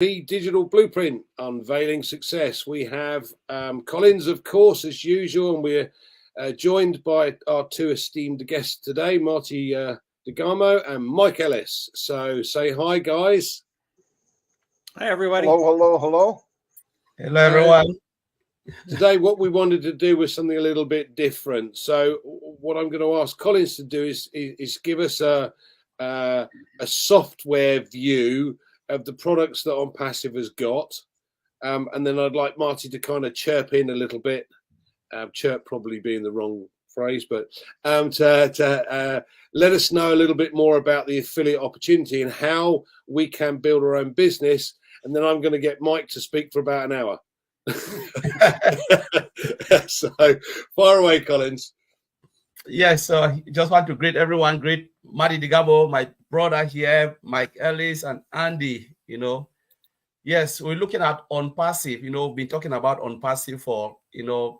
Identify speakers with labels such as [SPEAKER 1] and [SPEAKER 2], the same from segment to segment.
[SPEAKER 1] The digital blueprint, unveiling success. We have Collins, of course, as usual, and we're joined by our two esteemed guests today, Marty DeGarmo and Mike Ellis. So say hi, guys.
[SPEAKER 2] Hi, everybody.
[SPEAKER 3] Hello.
[SPEAKER 4] Hello, everyone.
[SPEAKER 1] Today, what we wanted to do was something a little bit different. So what I'm going to ask Collins to do is give us a software view of the products that On Passive has got, and then I'd like Marty to kind of chirp in a little bit. Chirp probably being the wrong phrase, but to let us know a little bit more about the affiliate opportunity and how we can build our own business. And then I'm going to get Mike to speak for about an hour. So far away, Collins.
[SPEAKER 4] Yes, so just want to greet everyone. Greet Marty DeGarmo, my brother here, Mike Ellis and Andy. Yes, we're looking at On Passive. Been talking about On Passive for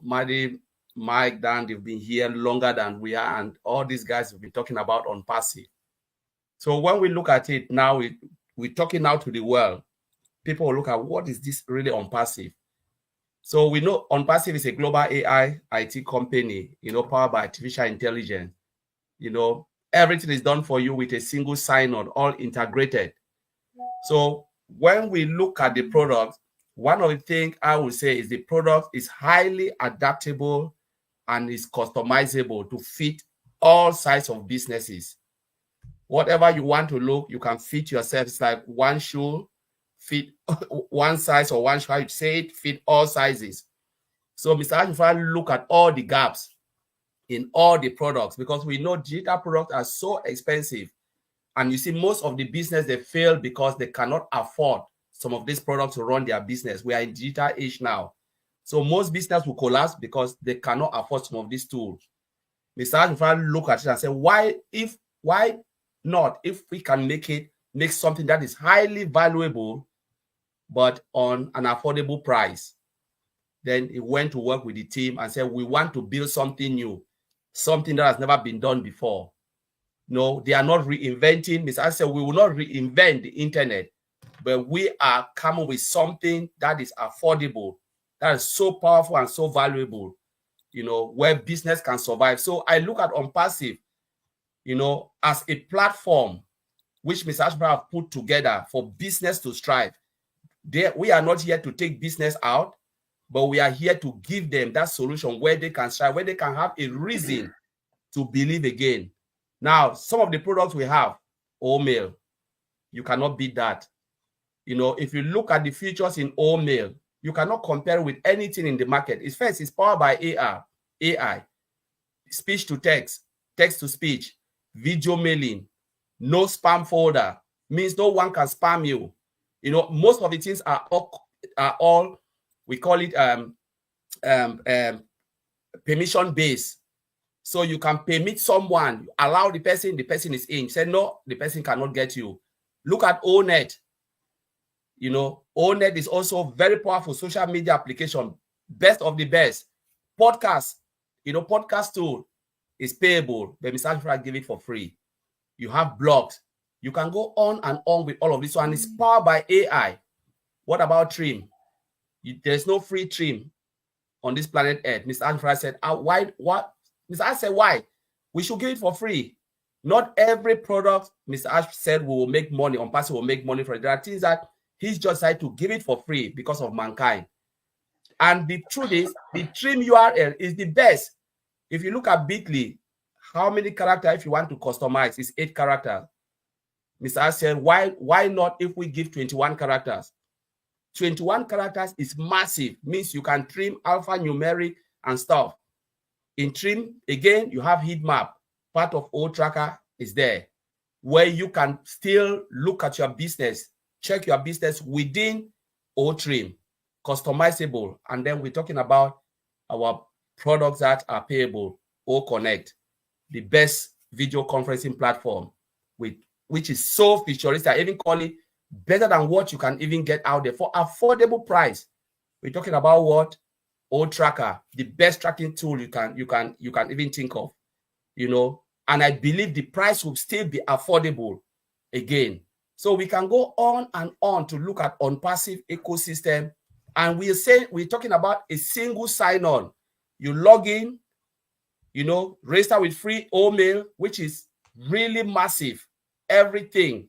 [SPEAKER 4] Marty, Mike, Dan. They've been here longer than we are, and all these guys have been talking about On Passive. So when we look at it now, we're talking now to the world. People will look at what is this really On Passive. So we know On Passive is a global AI IT company, powered by artificial intelligence. Everything is done for you with a single sign-on, all integrated. So when we look at the product, one of the things I would say is the product is highly adaptable and is customizable to fit all sizes of businesses. Whatever you want to look, you can fit yourself. It's like one shoe fit one size, or one shoe, how you say it, fit all sizes. So Mr. Ashifra look at all the gaps in all the products, because we know digital products are so expensive. And you see, most of the business, they fail because they cannot afford some of these products to run their business. We are in digital age now. So most business will collapse because they cannot afford some of these tools. Mr. Ashifra look at it and say, why not, if we can make something that is highly valuable, but on an affordable price. Then he went to work with the team and said, we want to build something new, something that has never been done before. No, they are not reinventing. Mr. I said, we will not reinvent the internet, but we are coming with something that is affordable, that is so powerful and so valuable, where business can survive. So I look at On Passive, as a platform which Mr. Ashbrook have put together for business to strive. We are not here to take business out, but we are here to give them that solution where they can strive, where they can have a reason to believe again. Now, some of the products we have, mail, you cannot beat that. If you look at the features in mail, you cannot compare with anything in the market. It's powered by AI, speech to text, text to speech, video mailing, no spam folder, means no one can spam you. Most of the things are all we call it permission based. So you can permit someone, allow the person is in. Say no, the person cannot get you. Look at ONET. ONET is also very powerful social media application, best of the best. Podcast, podcast tool is payable, but Mr. Ashford give it for free. You have blogs. You can go on and on with all of this one. It's powered by AI. What about trim? There's no free trim on this planet Earth. Mr. Ashford said, why? What? Mr. Ash said, why? We should give it for free. Not every product, Mr. Ash said, we will make money. On Passive will make money for it. There are things that he's just decided to give it for free because of mankind. And the truth is, the trim URL is the best. If you look at Bitly, how many characters, if you want to customize, is 8 characters. Mr. Ash said, why not if we give 21 characters? 21 characters is massive, means you can trim alphanumeric and stuff. In trim, again, you have heat map. Part of O Tracker is there, where you can still look at your business, check your business within O Trim, customizable. And then we're talking about our products that are payable, O Connect, the best video conferencing platform, which is so futuristic. I even call it better than what you can even get out there for affordable price. We're talking about what? O Tracker, the best tracking tool you can even think of, and I believe the price will still be affordable again. So we can go on and on to look at on-passive ecosystem. And we're talking about a single sign-on. You log in, register with free email, which is really massive, everything.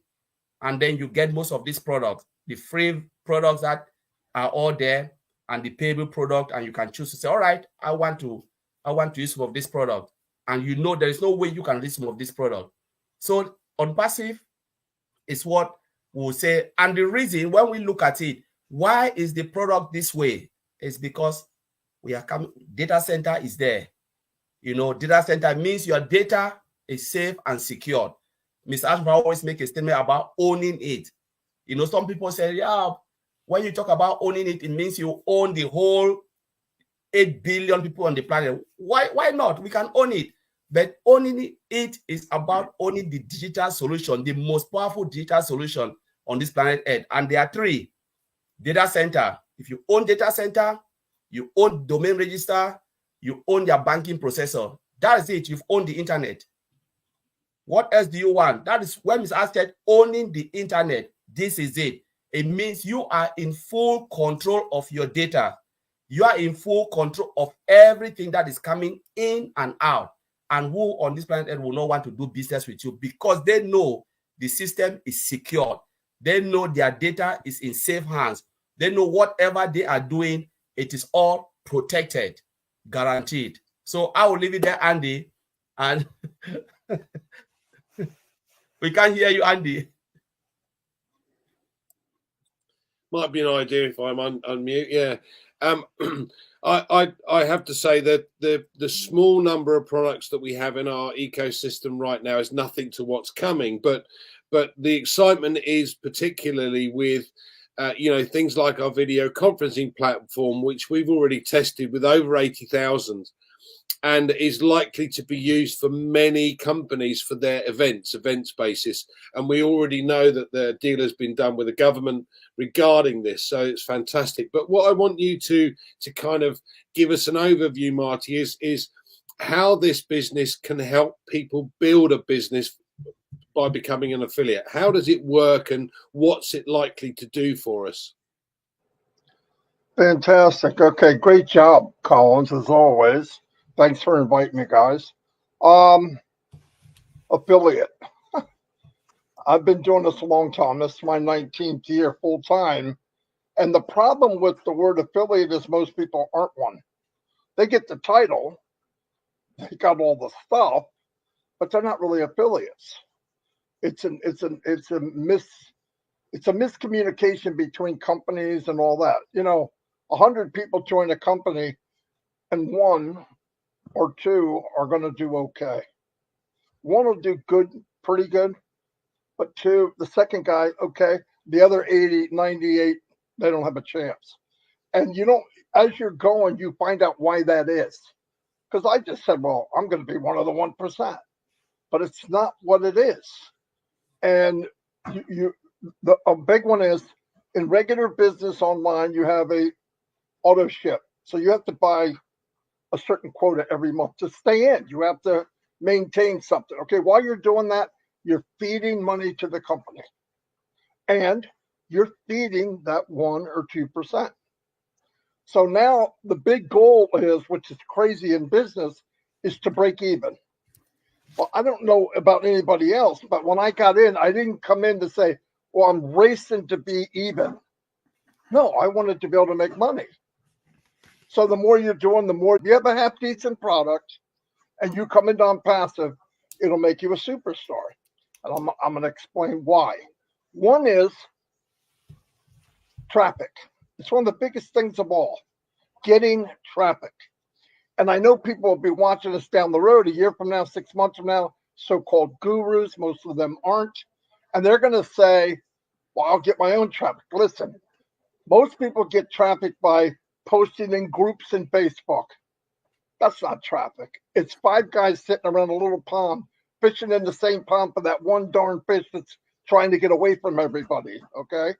[SPEAKER 4] And then you get most of these products, the free products that are all there, and the payable product, and you can choose to say, all right, I want to use some of this product. And there is no way you can use some of this product. So on passive is what we'll say. And the reason when we look at it, why is the product this way? Is because data center is there. Data center means your data is safe and secured. Mr. Ashford always make a statement about owning it. Some people say, yeah, when you talk about owning it, it means you own the whole 8 billion people on the planet. Why not? We can own it. But owning it is about owning the digital solution, the most powerful digital solution on this planet Earth. And there are 3. Data center. If you own data center, you own domain register, you own your banking processor. That is it. You've owned the internet. What else do you want? That is when Mr. Ash said owning the internet. This is it. It means you are in full control of your data. You are in full control of everything that is coming in and out. And who on this planet Earth will not want to do business with you because they know the system is secure. They know their data is in safe hands. They know whatever they are doing, it is all protected, guaranteed. So I will leave it there, Andy. And we can't hear you, Andy.
[SPEAKER 1] Might be an idea if I'm unmute. Yeah. I have to say that the small number of products that we have in our ecosystem right now is nothing to what's coming. But the excitement is particularly with things like our video conferencing platform, which we've already tested with over 80,000 and is likely to be used for many companies for their events basis. And we already know that the deal has been done with the government regarding this. So it's fantastic. But what I want you to kind of give us an overview, Marty, is how this business can help people build a business by becoming an affiliate. How does it work and what's it likely to do for us?
[SPEAKER 3] Fantastic. Okay, great job, Collins, as always. Thanks for inviting me, guys. Affiliate. I've been doing this a long time. This is my 19th year full time. And the problem with the word affiliate is most people aren't one. They get the title, they got all the stuff, but they're not really affiliates. It's a miscommunication between companies and all that. 100 people join a company and 1 or 2 are going to do okay. 1 will do good, pretty good, but 2, the second guy, okay. The other 80, 98, they don't have a chance. And as you're going, you find out why that is. Because I just said, well, I'm going to be one of the 1%, but it's not what it is. And a big one is in regular business online, you have a auto ship. So you have to buy a certain quota every month to stay in. You have to maintain something. Okay, while you're doing that, you're feeding money to the company. And you're feeding that 1 or 2%. So now the big goal is, which is crazy in business, is to break even. Well, I don't know about anybody else, but when I got in, I didn't come in to say, well, I'm racing to be even. No, I wanted to be able to make money. So the more you're doing, the more you have a half decent product and you come into on passive, it'll make you a superstar. And I'm going to explain why. One is traffic. It's one of the biggest things of all, getting traffic. And I know people will be watching us down the road a year from now, 6 months from now, so-called gurus, most of them aren't. And they're going to say, well, I'll get my own traffic. Listen, most people get traffic by posting in groups in Facebook. That's not traffic. It's 5 guys sitting around a little pond, fishing in the same pond for that one darn fish that's trying to get away from everybody, okay?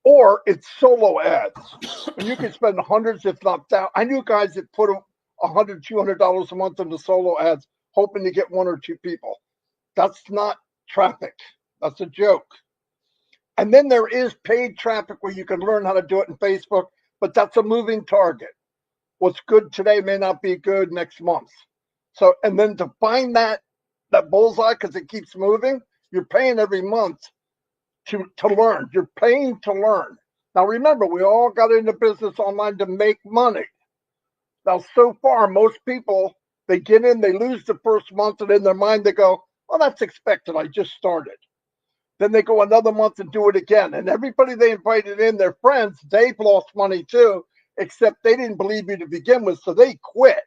[SPEAKER 3] Or it's solo ads. And you can spend hundreds, if not thousands. I knew guys that put $100, $200 a month into solo ads, hoping to get 1 or 2 people. That's not traffic. That's a joke. And then there is paid traffic where you can learn how to do it in Facebook, but that's a moving target. What's good today may not be good next month. So, and then to find that bullseye, because it keeps moving, you're paying every month to learn. You're paying to learn. Now, remember, we all got into business online to make money. Now, so far, most people, they get in, they lose the first month, and in their mind, they go, well, that's expected. I just started. Then they go another month and do it again. And everybody they invited in, their friends, they've lost money too, except they didn't believe you to begin with, so they quit.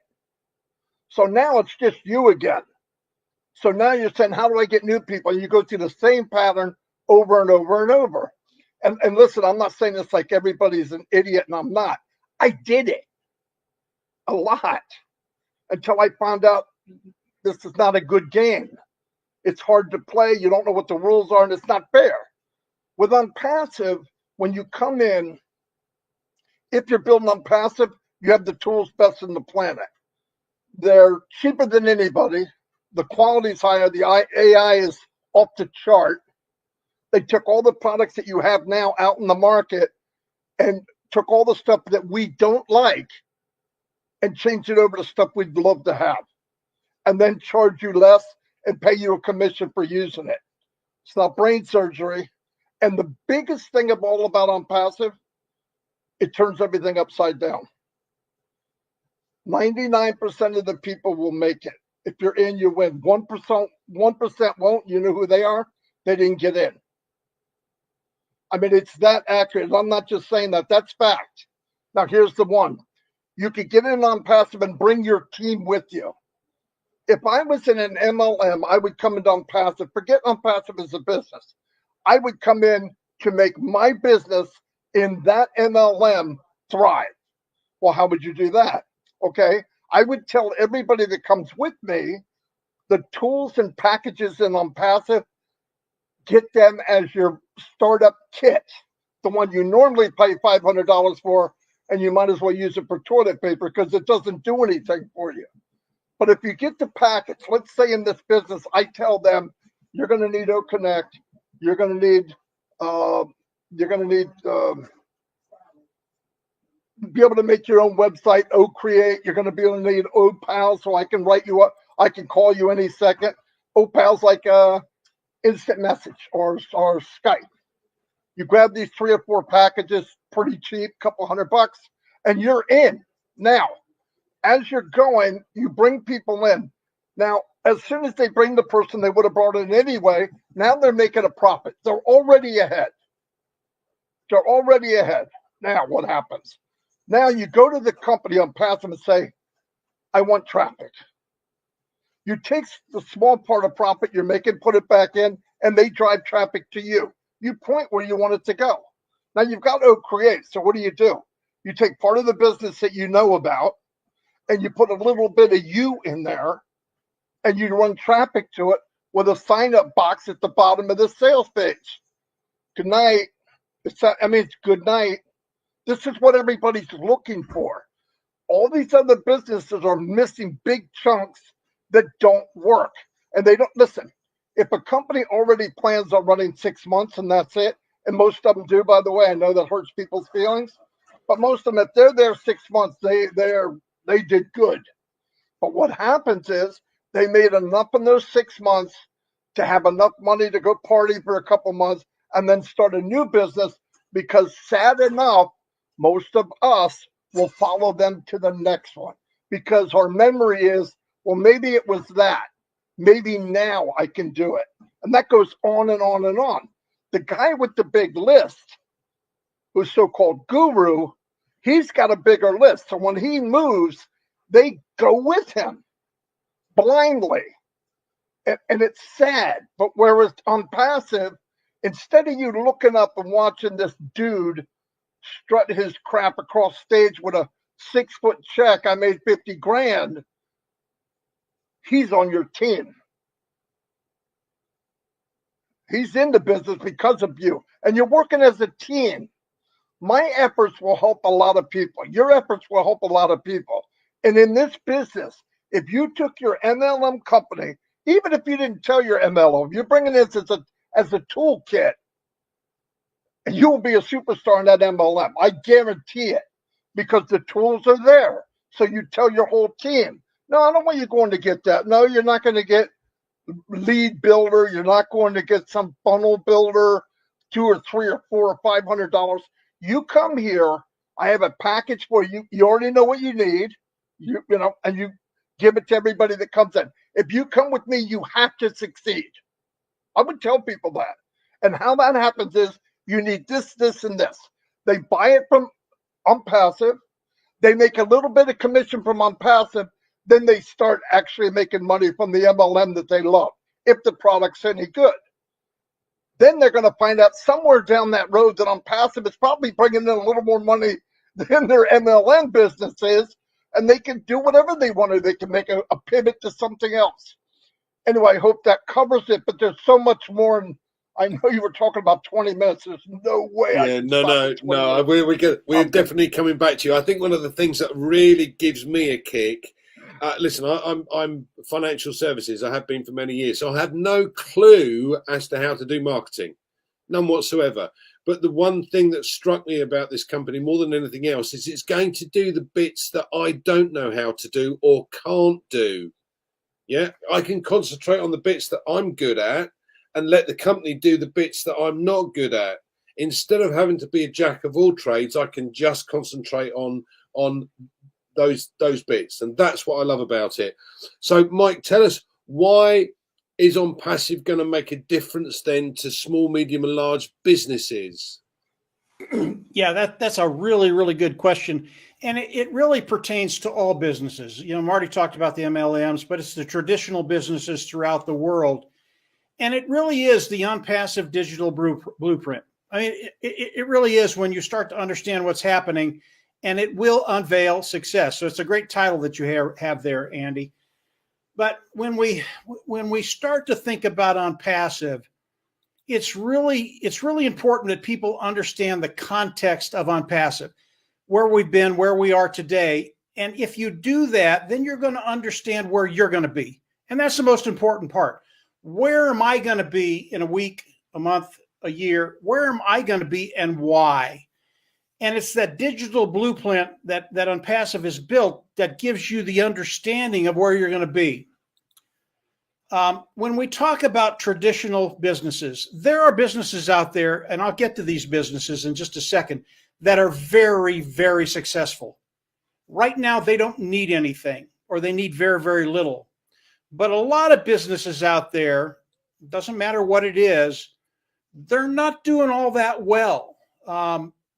[SPEAKER 3] So now it's just you again. So now you're saying, how do I get new people? And you go through the same pattern over and over and over. And listen, I'm not saying this like everybody's an idiot, and I'm not. I did it a lot until I found out this is not a good game. It's hard to play. You don't know what the rules are, and it's not fair. With Unpassive, when you come in, if you're building Unpassive, you have the tools best in the planet. They're cheaper than anybody. The quality's higher. The AI is off the chart. They took all the products that you have now out in the market and took all the stuff that we don't like and changed it over to stuff we'd love to have, and then charge you less and pay you a commission for using it. It's not brain surgery. And the biggest thing of all about Unpassive, it turns everything upside down. 99% of the people will make it. If you're in, you win. 1% won't. You know who they are? They didn't get in. I mean, it's that accurate. I'm not just saying that. That's fact. Now, here's the one. You could get in Unpassive and bring your team with you. If I was in an MLM, I would come into Unpassive. Forget Unpassive as a business. I would come in to make my business in that MLM thrive. Well, how would you do that? Okay. I would tell everybody that comes with me the tools and packages in Unpassive, get them as your startup kit, the one you normally pay $500 for, and you might as well use it for toilet paper because it doesn't do anything for you. But if you get the package, let's say in this business, I tell them you're going to need OConnect, you're going to need be able to make your own website, OCreate. You're going to be able to need OPal, so I can write you up. I can call you any second. OPal's like instant message or Skype. You grab these 3 or 4 packages, pretty cheap, couple $100, and you're in. Now, as you're going, you bring people in. Now, as soon as they bring the person they would have brought in anyway, now they're making a profit. They're already ahead. Now, what happens? Now you go to the company Unpassive and say, I want traffic. You take the small part of profit you're making, put it back in, and they drive traffic to you. You point where you want it to go. Now you've got OCreate. So what do? You take part of the business that you know about, and you put a little bit of you in there, and you run traffic to it with a sign-up box at the bottom of the sales page. Good night. It's good night. This is what everybody's looking for. All these other businesses are missing big chunks that don't work. And they don't listen. If a company already plans on running 6 months and that's it, and most of them do, by the way, I know that hurts people's feelings, but most of them, if they're there 6 months, they did good. But what happens is they made enough in those 6 months to have enough money to go party for a couple months and then start a new business, because sad enough, most of us will follow them to the next one because our memory is, well, maybe it was that. Maybe now I can do it. And that goes on and on and on. The guy with the big list, who's so-called guru, he's got a bigger list. So when he moves, they go with him blindly. And it's sad. But whereas on Passive, instead of you looking up and watching this dude strut his crap across stage with a 6-foot check, I made 50 grand, he's on your team. He's in the business because of you. And you're working as a team. My efforts will help a lot of people. Your efforts will help a lot of people. And in this business, if you took your MLM company, even if you didn't tell your MLM, you're bringing this as a toolkit, and you will be a superstar in that MLM. I guarantee it, because the tools are there. So you tell your whole team, no, I don't want you going to get that. No, you're not going to get lead builder. You're not going to get some funnel builder, $2 or $3 or $4 or $500. You come here. I have a package for you. You already know what you need. You know, and you give it to everybody that comes in. If you come with me, you have to succeed. I would tell people that. And how that happens is you need this, this, and this. They buy it from Unpassive. They make a little bit of commission from Unpassive. Then they start actually making money from the MLM that they love, if the product's any good. Then they're going to find out somewhere down that road that Unpassive is probably bringing in a little more money than their MLM business is, and they can do whatever they want to. They can make a pivot to something else. Anyway, I hope that covers it, but there's so much more. And I know you were talking about 20 minutes. There's no way.
[SPEAKER 1] Yeah, no. We're definitely coming back to you. I think one of the things that really gives me a kick. Listen, I'm financial services. I have been for many years, so I have no clue as to how to do marketing, none whatsoever. But the one thing that struck me about this company more than anything else is it's going to do the bits that I don't know how to do or can't do. Yeah, I can concentrate on the bits that I'm good at and let the company do the bits that I'm not good at. Instead of having to be a jack of all trades, I can just concentrate on those bits, and that's what I love about it. So, Mike, tell us, why is Unpassive going to make a difference then to small, medium, and large businesses?
[SPEAKER 2] Yeah, that's a really, really good question. And it really pertains to all businesses. You know, Marty talked about the MLMs, but it's the traditional businesses throughout the world. And it really is the Unpassive digital blueprint. I mean, it really is when you start to understand what's happening, and it will unveil success. So it's a great title that you have there, Andy. But when we start to think about Unpassive, it's really important that people understand the context of Unpassive, where we've been, where we are today. And if you do that, then you're going to understand where you're going to be. And that's the most important part. Where am I going to be in a week, a month, a year? Where am I going to be, and why? And it's that digital blueprint that Unpassive is built that gives you the understanding of where you're going to be. When we talk about traditional businesses, there are businesses out there, and I'll get to these businesses in just a second, that are very, very successful. Right now, they don't need anything, or they need very, very little. But a lot of businesses out there, doesn't matter what it is, they're not doing all that well.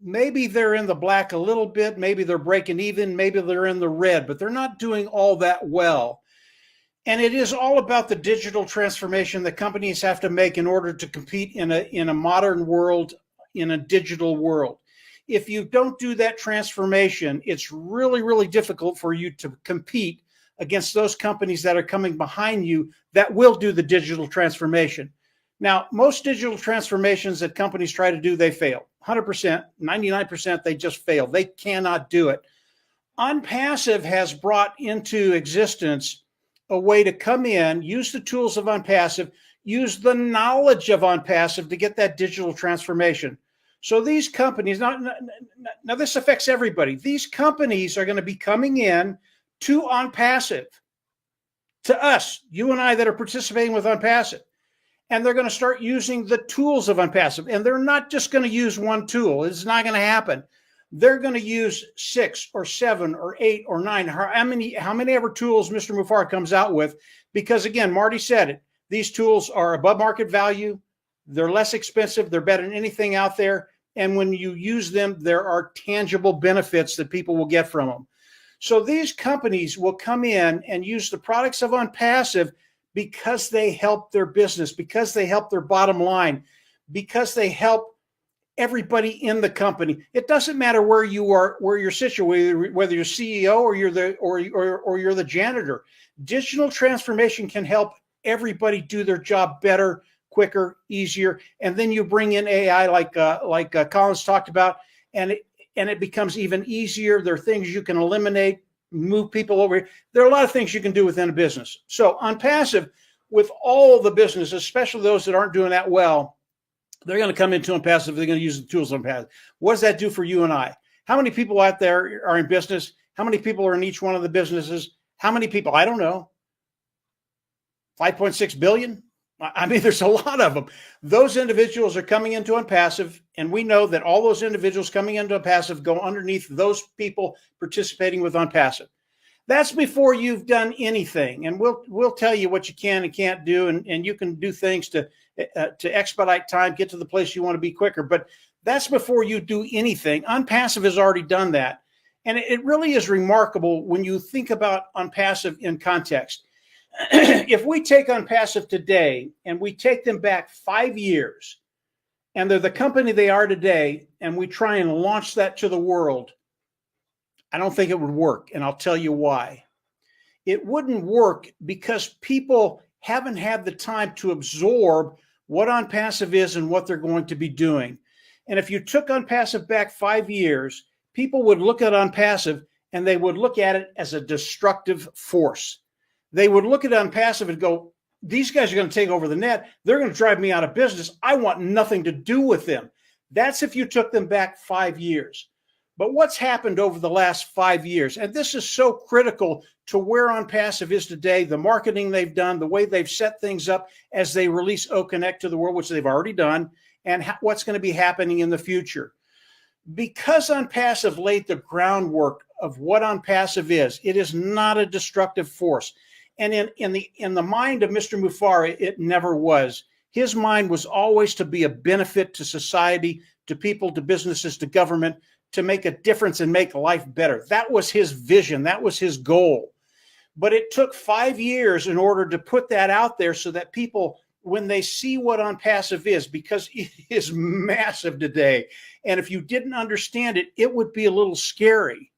[SPEAKER 2] Maybe they're in the black a little bit, maybe they're breaking even, maybe they're in the red, but they're not doing all that well. And it is all about the digital transformation that companies have to make in order to compete in a modern world, in a digital world. If you don't do that transformation, it's really, really difficult for you to compete against those companies that are coming behind you that will do the digital transformation. Now, most digital transformations that companies try to do, they fail. 100%, 99%, they just fail. They cannot do it. Unpassive has brought into existence a way to come in, use the tools of Unpassive, use the knowledge of Unpassive to get that digital transformation. So these companies, now this affects everybody. These companies are going to be coming in to Unpassive, to us, you and I that are participating with Unpassive. And they're going to start using the tools of Unpassive. And they're not just going to use one tool. It's not going to happen. They're going to use 6 or 7 or 8 or 9, how many ever tools Mr. Muffar comes out with. Because again, Marty said it, these tools are above market value. They're less expensive. They're better than anything out there. And when you use them, there are tangible benefits that people will get from them. So these companies will come in and use the products of Unpassive because they help their business, because they help their bottom line, because they help everybody in the company. It doesn't matter where you are, where you're situated, whether you're CEO or you're the janitor. Digital transformation can help everybody do their job better, quicker, easier. And then you bring in AI like Collins talked about, and it becomes even easier. There are things you can eliminate, move people over. There are a lot of things you can do within a business. So Unpassive with all the business, especially those that aren't doing that well, they're going to come into Unpassive. They're going to use the tools of Unpassive. What does that do for you and I? How many people out there are in business? How many people are in each one of the businesses? How many people? I don't know. 5.6 billion? I mean, there's a lot of them. Those individuals are coming into Unpassive, and we know that all those individuals coming into Unpassive go underneath those people participating with Unpassive. That's before you've done anything, and we'll tell you what you can and can't do, and you can do things to expedite time, get to the place you want to be quicker. But that's before you do anything. Unpassive has already done that, and it really is remarkable when you think about Unpassive in context. If we take Unpassive today and we take them back 5 years, and they're the company they are today, and we try and launch that to the world, I don't think it would work, and I'll tell you why. It wouldn't work because people haven't had the time to absorb what Unpassive is and what they're going to be doing. And if you took Unpassive back 5 years, people would look at Unpassive and they would look at it as a destructive force. They would look at Unpassive and go, these guys are going to take over the net. They're going to drive me out of business. I want nothing to do with them. That's if you took them back 5 years. But what's happened over the last 5 years, and this is so critical to where Unpassive is today, the marketing they've done, the way they've set things up as they release OConnect to the world, which they've already done, and what's going to be happening in the future. Because Unpassive laid the groundwork of what Unpassive is, it is not a destructive force. And in the mind of Mr. Mufareh, it never was. His mind was always to be a benefit to society, to people, to businesses, to government, to make a difference and make life better. That was his vision. That was his goal. But it took 5 years in order to put that out there so that people, when they see what Unpassive is, because it is massive today, and if you didn't understand it, it would be a little scary.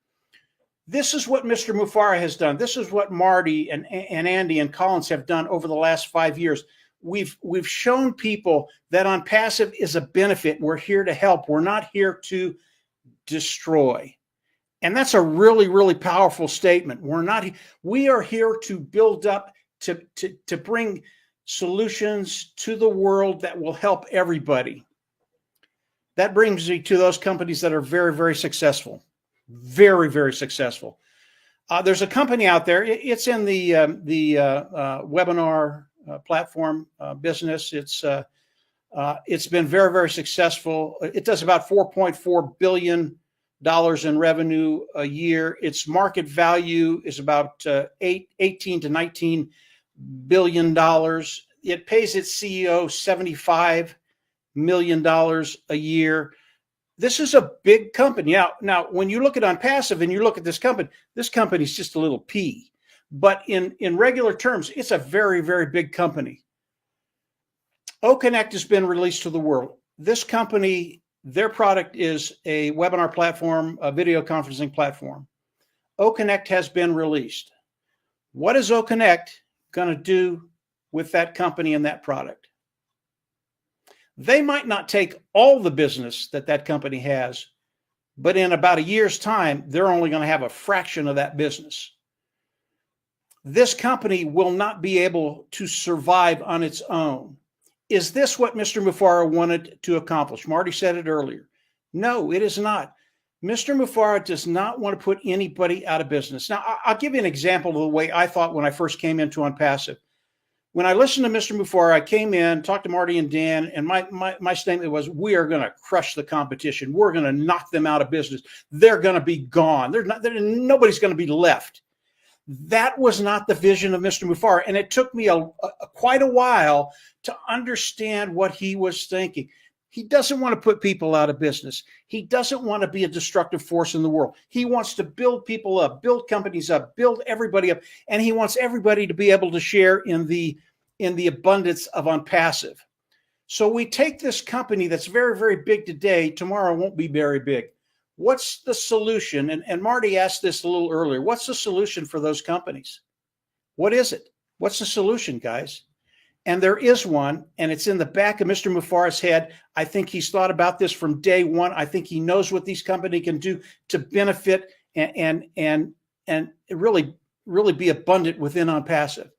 [SPEAKER 2] This is what Mr. Mufareh has done. This is what Marty and Andy and Collins have done over the last 5 years. We've shown people that Unpassive is a benefit. We're here to help. We're not here to destroy. And that's a really, really powerful statement. We are here to build up, to bring solutions to the world that will help everybody. That brings me to those companies that are very, very successful. Very, very successful. There's a company out there. It's in the webinar platform business. It's been very, very successful. It does about $4.4 billion in revenue a year. Its market value is about $18 to $19 billion. It pays its CEO $75 million a year. This is a big company. Now, when you look at Unpassive and you look at this company is just a little P. But in regular terms, it's a very, very big company. OConnect has been released to the world. This company, their product is a webinar platform, a video conferencing platform. OConnect has been released. What is OConnect going to do with that company and that product? They might not take all the business that company has, but in about a year's time, they're only going to have a fraction of that business. This company will not be able to survive on its own. Is this what Mr. Mufareh wanted to accomplish? Marty said it earlier. No, it is not. Mr. Mufareh does not want to put anybody out of business. Now, I'll give you an example of the way I thought when I first came into Unpassive. When I listened to Mr. Mufareh, I came in, talked to Marty and Dan, and my statement was, we are going to crush the competition. We're going to knock them out of business. They're going to be gone. Nobody's going to be left. That was not the vision of Mr. Mufareh, and it took me quite a while to understand what he was thinking. He doesn't want to put people out of business. He doesn't want to be a destructive force in the world. He wants to build people up, build companies up, build everybody up, and he wants everybody to be able to share in the abundance of Unpassive. So we take this company that's very, very big today. Tomorrow won't be very big. What's the solution? And Marty asked this a little earlier. What's the solution for those companies? What is it? What's the solution, guys? And there is one, and it's in the back of Mr. Mufareh's head. I think he's thought about this from day one. I think he knows what these companies can do to benefit and really, really be abundant within Unpassive.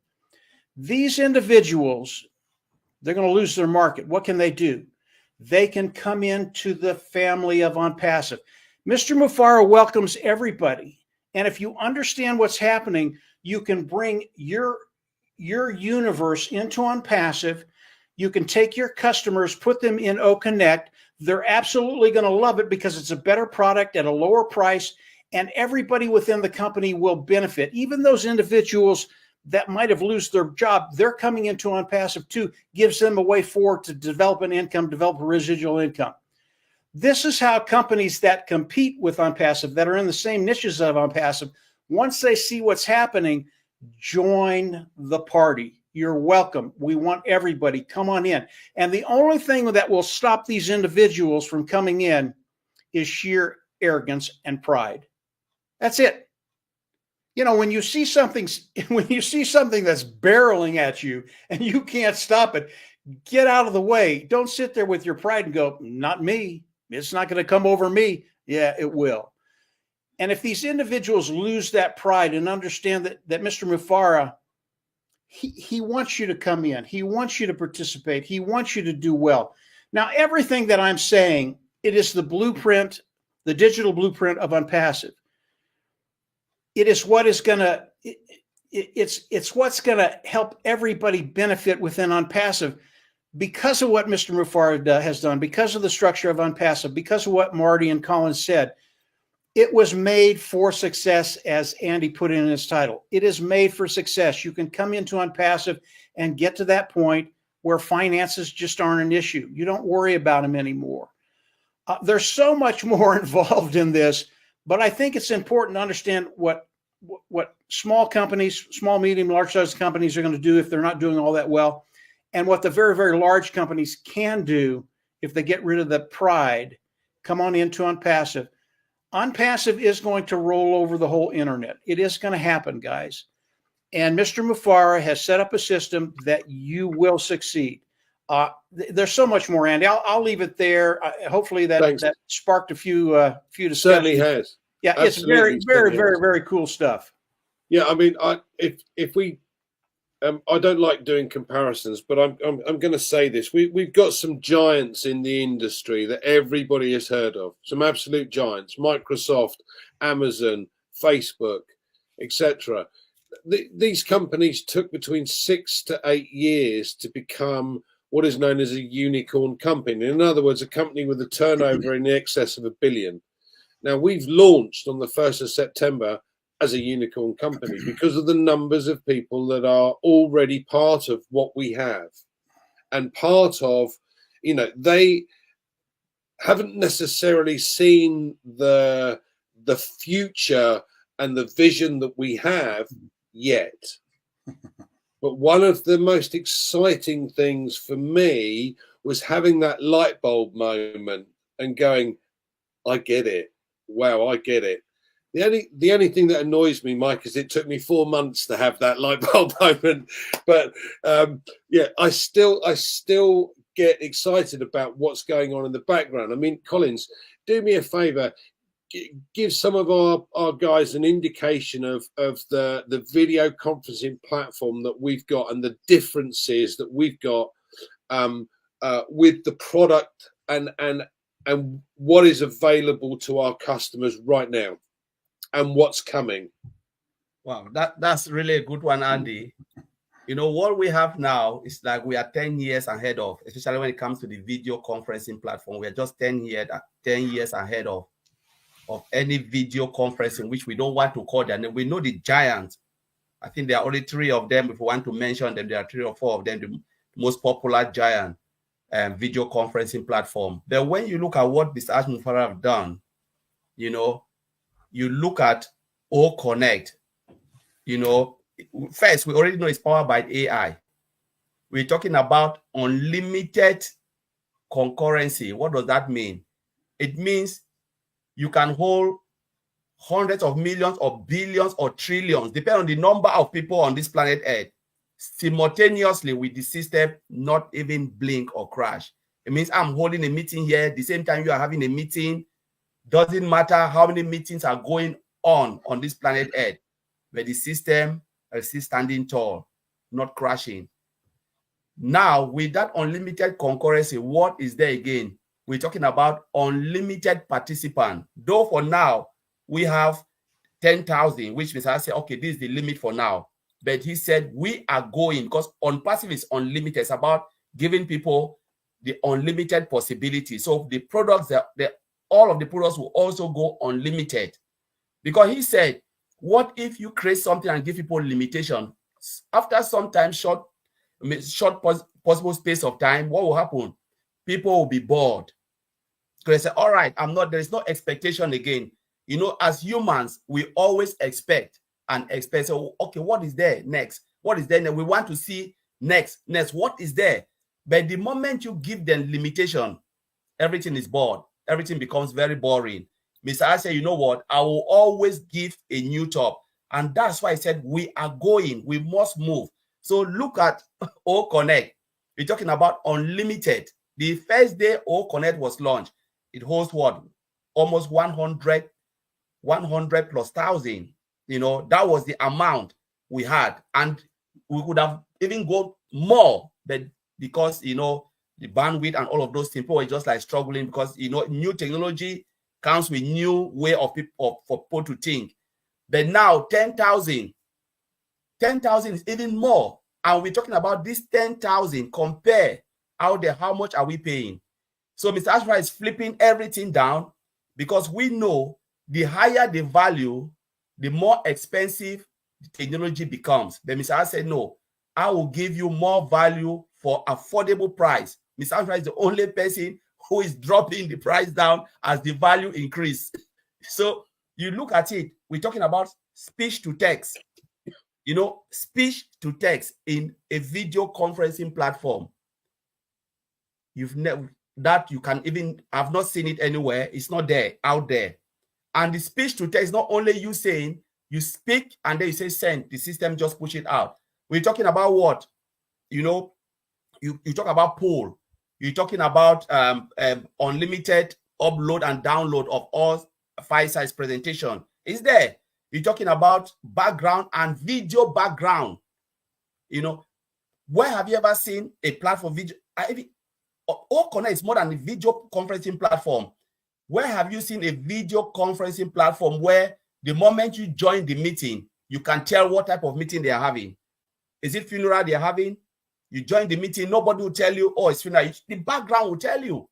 [SPEAKER 2] These individuals, they're going to lose their market. What can they do? They can come into the family of OnPassive. Mr. Mufara welcomes everybody. And if you understand what's happening, you can bring your universe into OnPassive. You can take your customers, put them in OConnect. They're absolutely going to love it because it's a better product at a lower price, and everybody within the company will benefit. Even those individuals that might have lost their job, they're coming into OnPassive too, gives them a way forward to develop an income, develop a residual income. This is how companies that compete with OnPassive, that are in the same niches of OnPassive, once they see what's happening, join the party. You're welcome. We want everybody. Come on in. And the only thing that will stop these individuals from coming in is sheer arrogance and pride. That's it. You know, when you see something that's barreling at you and you can't stop it, get out of the way. Don't sit there with your pride and go, not me. It's not going to come over me. Yeah, it will. And if these individuals lose that pride and understand that Mr. Mufara, he wants you to come in. He wants you to participate. He wants you to do well. Now, everything that I'm saying, it is the blueprint, the digital blueprint of OnPassive. It is what is going to, it's what's going to help everybody benefit within OnPassive because of what Mr. Mufara has done, because of the structure of OnPassive, because of what Marty and Colin said. It was made for success, as Andy put in his title. It is made for success. You can come into OnPassive and get to that point where finances just aren't an issue. You don't worry about them anymore. There's so much more involved in this, but I think it's important to understand what small companies, small, medium, large-sized companies are going to do if they're not doing all that well, and what the very, very large companies can do if they get rid of the pride. Come on into OnPassive. OnPassive is going to roll over the whole internet. It is going to happen, guys. And Mr. Mufara has set up a system that you will succeed. There's so much more, Andy. I'll leave it there. Hopefully that sparked a few discussions.
[SPEAKER 1] Certainly has.
[SPEAKER 2] Yeah, absolutely. It's very, very, very, very cool stuff.
[SPEAKER 1] Yeah, I mean, if we, I don't like doing comparisons, but I'm going to say this: we've got some giants in the industry that everybody has heard of. Some absolute giants: Microsoft, Amazon, Facebook, etc. These companies took between 6 to 8 years to become what is known as a unicorn company. In other words, a company with a turnover in excess of $1 billion. Now, we've launched on the 1st of September as a unicorn company because of the numbers of people that are already part of what we have, and part of, you know, they haven't necessarily seen the future and the vision that we have yet. But one of the most exciting things for me was having that light bulb moment and going, I get it. Wow, I get it. The only thing that annoys me, Mike, is it took me 4 months to have that light bulb moment. But yeah, I still get excited about what's going on in the background. I mean, Collins, do me a favor. Give some of our guys an indication of the video conferencing platform that we've got and the differences that we've got with the product and what is available to our customers right now and what's coming.
[SPEAKER 4] Wow, that's really a good one, Andy. You know, what we have now is like we are 10 years ahead of, especially when it comes to the video conferencing platform. We are just 10 years ahead of any video conferencing, which we don't want to call them. We know the giants. I think there are only 3 of them. If we want to mention them, there are 3 or 4 of them, the most popular giant video conferencing platform. But when you look at what Mr. Mufara have done, you know, you look at OConnect, you know, first, we already know it's powered by AI. We're talking about unlimited concurrency. What does that mean? It means you can hold hundreds of millions or billions or trillions, depending on the number of people on this planet Earth, simultaneously with the system, not even blink or crash. It means I'm holding a meeting here at the same time you are having a meeting. Doesn't matter how many meetings are going on this planet Earth, but the system is still standing tall. not crashing. Now, with that unlimited concurrency, what is there again? We're talking about unlimited participant. Though for now, we have 10,000, which means I say, okay, this is the limit for now. But he said, we are going, because on passive is unlimited. It's about giving people the unlimited possibility. So the products, all of the products will also go unlimited. Because he said, what if you create something and give people limitation? After some time, short possible space of time, what will happen? People will be bored. Because they say, all right, there is no expectation again. You know, as humans, we always expect and expect. So, okay, what is there next? What is there next? We want to see next. What is there? But the moment you give them limitation, everything is bored. Everything becomes very boring. Mr. I say, you know what? I will always give a new top. And that's why I said we are going. We must move. So look at O Connect. We're talking about unlimited. The first day O Connect was launched, it holds what? Almost 100 plus thousand. You know, that was the amount we had. And we could have even gone more, but because, you know, the bandwidth and all of those things, people were just like struggling because, you know, new technology comes with new way of people for people to think. But now 10,000 is even more. And we're talking about this 10,000 compare out there. How much are we paying? So Mr. Ashra is flipping everything down because we know the higher the value, the more expensive the technology becomes. But Mr. Ashra said, no, I will give you more value for affordable price. Mr. Ashra is the only person who is dropping the price down as the value increase. So you look at it, we're talking about speech to text. You know, speech to text in a video conferencing platform. You've never, that you can even, I've not seen it anywhere. It's not there, out there. And the speech to text, not only you saying, you speak and then you say send, the system just push it out. We're talking about what? You know, you talk about poll. You're talking about unlimited upload and download of all file size presentation. Is there? You're talking about background and video background. You know, where have you ever seen a platform video? Connect is more than a video conferencing platform. Where have you seen a video conferencing platform where the moment you join the meeting, you can tell what type of meeting they are having? Is it funeral they are having? You join the meeting, nobody will tell you, oh, it's funeral. The background will tell you.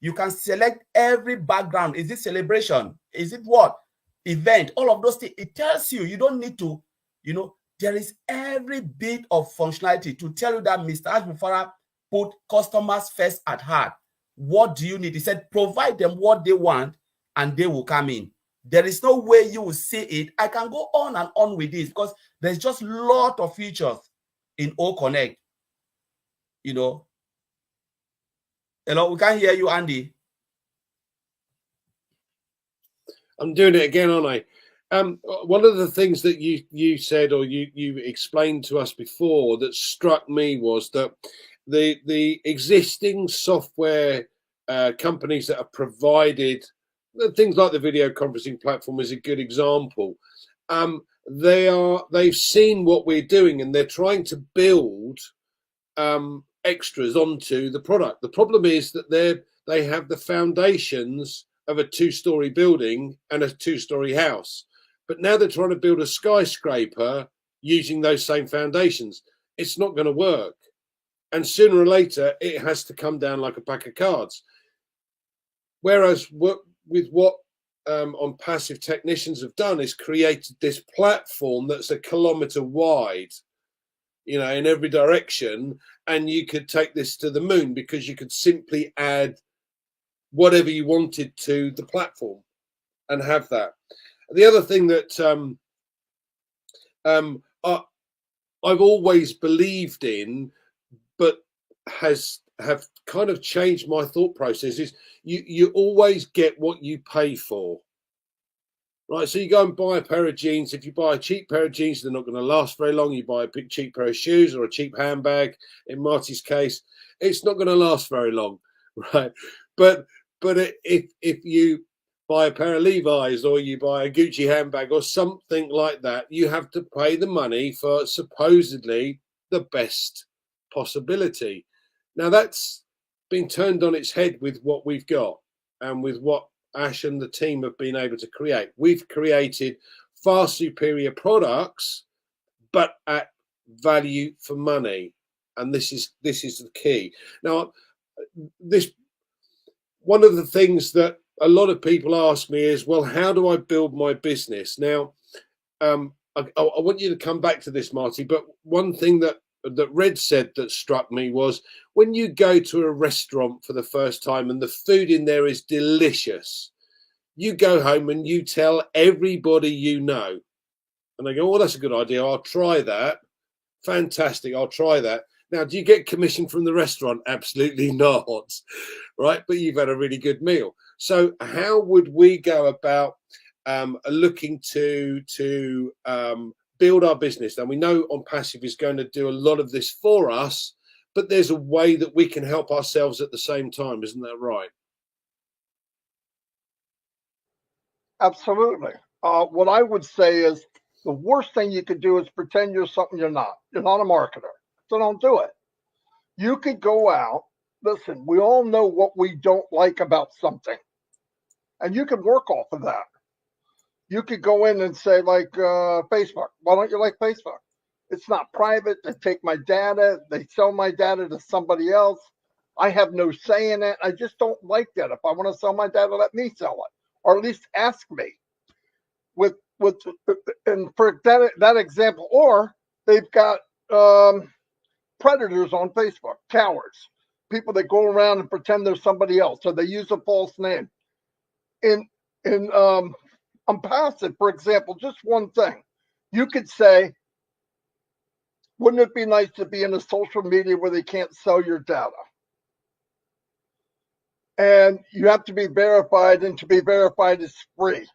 [SPEAKER 4] You can select every background. Is it celebration? Is it what? Event? All of those things. It tells you. You don't need to, you know, there is every bit of functionality to tell you that Mr. Ashmufara put customers first at heart. What do you need? He said, provide them what they want and they will come in. There is no way you will see it. I can go on and on with this because there's just a lot of features in O Connect. You know. Hello, we can't hear you, Andy.
[SPEAKER 1] I'm doing it again, aren't I? One of the things that you said or you explained to us before that struck me was that the existing software companies that have provided things like the video conferencing platform is a good example. They've seen what we're doing and they're trying to build extras onto the product. The problem is that they have the foundations of a 2-story building and a 2-story house, but now they're trying to build a skyscraper using those same foundations. It's not going to work, and sooner or later it has to come down like a pack of cards. Whereas what on passive technicians have done is created this platform that's a kilometer wide, you know, in every direction, and you could take this to the moon because you could simply add whatever you wanted to the platform and have that. The other thing that I've always believed in, but have kind of changed my thought process, is you always get what you pay for. Right, so you go and buy a pair of jeans. If you buy a cheap pair of jeans, they're not going to last very long. You buy a big cheap pair of shoes or a cheap handbag, in Marty's case, it's not going to last very long, right? But if you buy a pair of Levi's or you buy a Gucci handbag or something like that, you have to pay the money for supposedly the best possibility. Now that's been turned on its head with what we've got and with what Ash and the team have been able to create. We've created far superior products, but at value for money. And this is the key. Now, this one of the things that a lot of people ask me is, well, how do I build my business? Now, I want you to come back to this, Marty, but one thing that Red said that struck me was when you go to a restaurant for the first time and the food in there is delicious, you go home and you tell everybody you know. And they go, oh, that's a good idea. I'll try that. Fantastic. I'll try that. Now, do you get commission from the restaurant? Absolutely not. Right. But you've had a really good meal. So how would we go about looking to build our business? Now, we know On Passive is going to do a lot of this for us, but there's a way that we can help ourselves at the same time. Isn't that right?
[SPEAKER 3] Absolutely. What I would say is the worst thing you could do is pretend you're something you're not. You're not a marketer. So don't do it. You could go out. Listen, we all know what we don't like about something. And you can work off of that. You could go in and say, like, Facebook. Why don't you like Facebook? It's not private. They take my data. They sell my data to somebody else. I have no say in it. I just don't like that. If I want to sell my data, let me sell it. Or at least ask me. And for that example, or they've got predators on Facebook, cowards, people that go around and pretend they're somebody else, or they use a false name. In On Passive, for example, just one thing, you could say, wouldn't it be nice to be in a social media where they can't sell your data? And you have to be verified, and to be verified is free.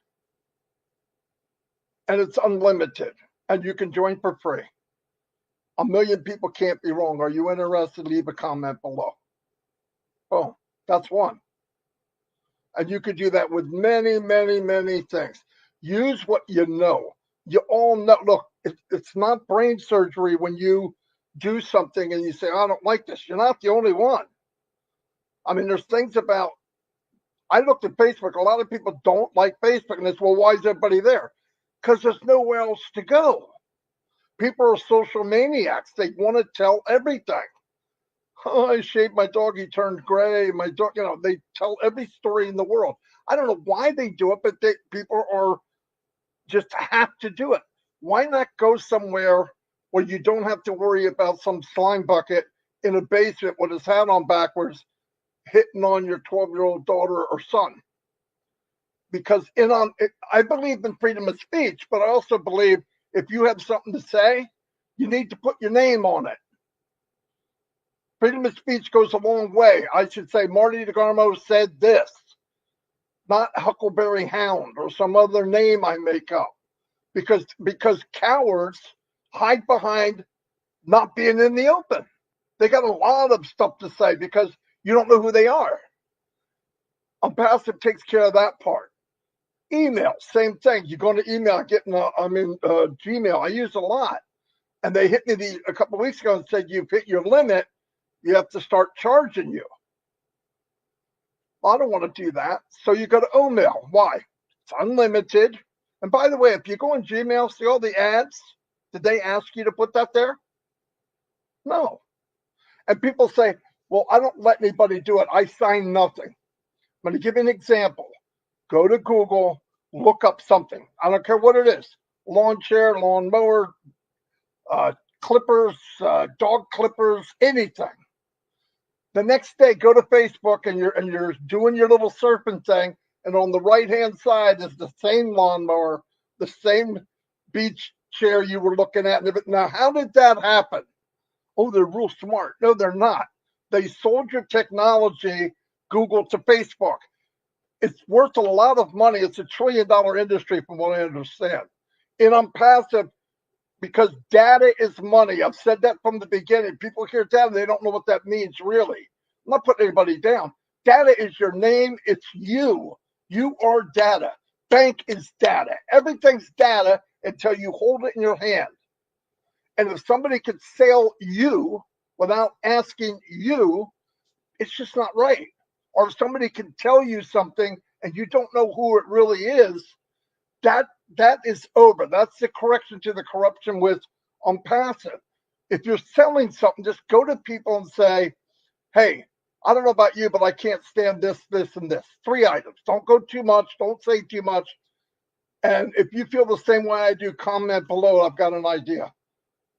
[SPEAKER 3] And it's unlimited, and you can join for free. 1 million people can't be wrong. Are you interested? Leave a comment below. Oh, that's one. And you could do that with many, many, many things. Use what you know. You all know. Look, it's not brain surgery when you do something and you say, I don't like this. You're not the only one. I mean, there's things about, I looked at Facebook. A lot of people don't like Facebook. And it's, well, why is everybody there? Because there's nowhere else to go. People are social maniacs. They want to tell everything. Oh, I shaved my dog. He turned gray. My dog, they tell every story in the world. I don't know why they do it, but people are just have to do it. Why not go somewhere where you don't have to worry about some slime bucket in a basement with his hat on backwards hitting on your 12-year-old daughter or son? Because I believe in freedom of speech, but I also believe if you have something to say, you need to put your name on it. Freedom of speech goes a long way. I should say Marty DeGarmo said this, not Huckleberry Hound or some other name I make up. Because cowards hide behind not being in the open. They got a lot of stuff to say because you don't know who they are. On Passive takes care of that part. Email, same thing. You go into email, Gmail. I use a lot. And they hit me a couple of weeks ago and said, you've hit your limit. You have to start charging you. I don't want to do that. So you go to Omail. Why? It's unlimited. And by the way, if you go in Gmail, see all the ads? Did they ask you to put that there? No. And people say, well, I don't let anybody do it. I sign nothing. I'm going to give you an example. Go to Google, look up something. I don't care what it is. Lawn chair, lawn mower, clippers, dog clippers, anything. The next day, go to Facebook and you're doing your little surfing thing, and on the right-hand side is the same lawnmower, the same beach chair you were looking at. Now, how did that happen? Oh, they're real smart. No, they're not. They sold your technology, Google, to Facebook. It's worth a lot of money. It's $1 trillion industry from what I understand. And I'm passive because data is money. I've said that from the beginning. People hear data, they don't know what that means really. I'm not putting anybody down. Data is your name. It's you. You are data. Bank is data. Everything's data until you hold it in your hand. And if somebody could sell you without asking you, it's just not right. Or if somebody can tell you something and you don't know who it really is, that is over. That's the correction to the corruption with on passive. If you're selling something, just go to people and say, hey, I don't know about you, but I can't stand this, this, and this. 3 items. Don't go too much. Don't say too much. And if you feel the same way I do, comment below. I've got an idea.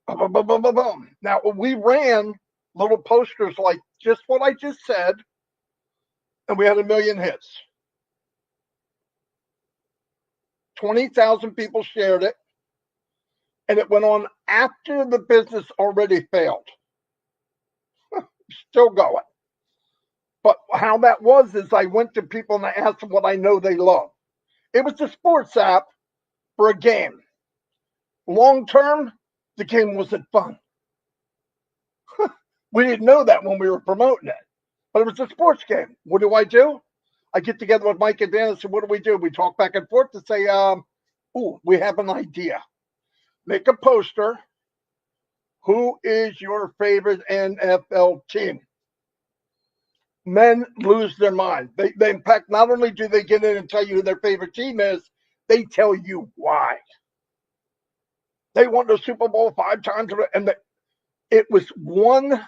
[SPEAKER 3] Boom, boom, boom, boom, boom. Now, we ran little posters like just what I just said, and we had 1 million hits. 20,000 people shared it, and it went on after the business already failed. Still going. But how that was is I went to people and I asked them what I know they love. It was a sports app for a game. Long term, the game wasn't fun. We didn't know that when we were promoting it, but it was a sports game. What do? I get together with Mike and Dan and say, what do? We talk back and forth to say, we have an idea. Make a poster. Who is your favorite NFL team? Men lose their mind. They in fact, not only do they get in and tell you who their favorite team is, they tell you why. They won the Super Bowl 5 times, and it was 1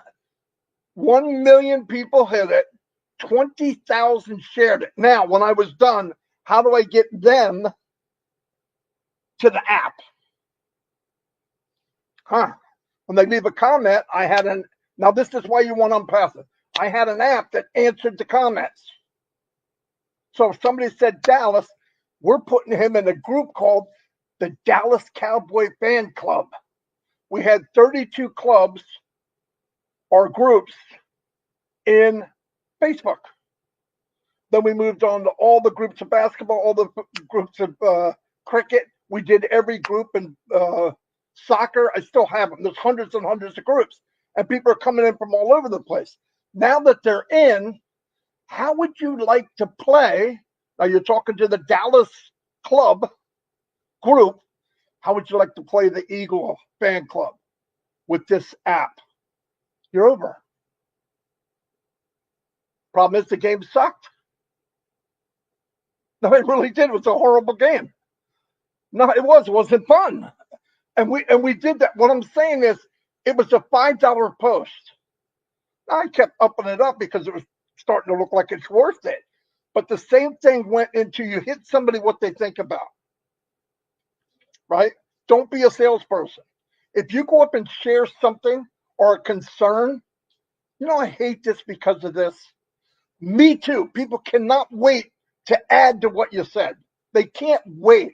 [SPEAKER 3] million people hit it, 20,000 shared it. Now, when I was done, how do I get them to the app? When they leave a comment, now this is why you want Unpassive. I had an app that answered the comments. So if somebody said Dallas, we're putting him in a group called the Dallas Cowboy Fan Club. We had 32 clubs or groups in Facebook. Then we moved on to all the groups of basketball, all the groups of cricket. We did every group in soccer. I still have them. There's hundreds and hundreds of groups. And people are coming in from all over the place. Now that they're in, how would you like to play? Now you're talking to the Dallas Club group. How would you like to play the Eagle Fan Club with this app? You're over. Problem is the game sucked. No, it really did. It was a horrible game. No, it wasn't fun. And we did that. What I'm saying is it was a $5 post. I kept upping it up because it was starting to look like it's worth it. But the same thing went into you hit somebody what they think about. Right? Don't be a salesperson. If you go up and share something or a concern, I hate this because of this. Me too. People cannot wait to add to what you said. They can't wait.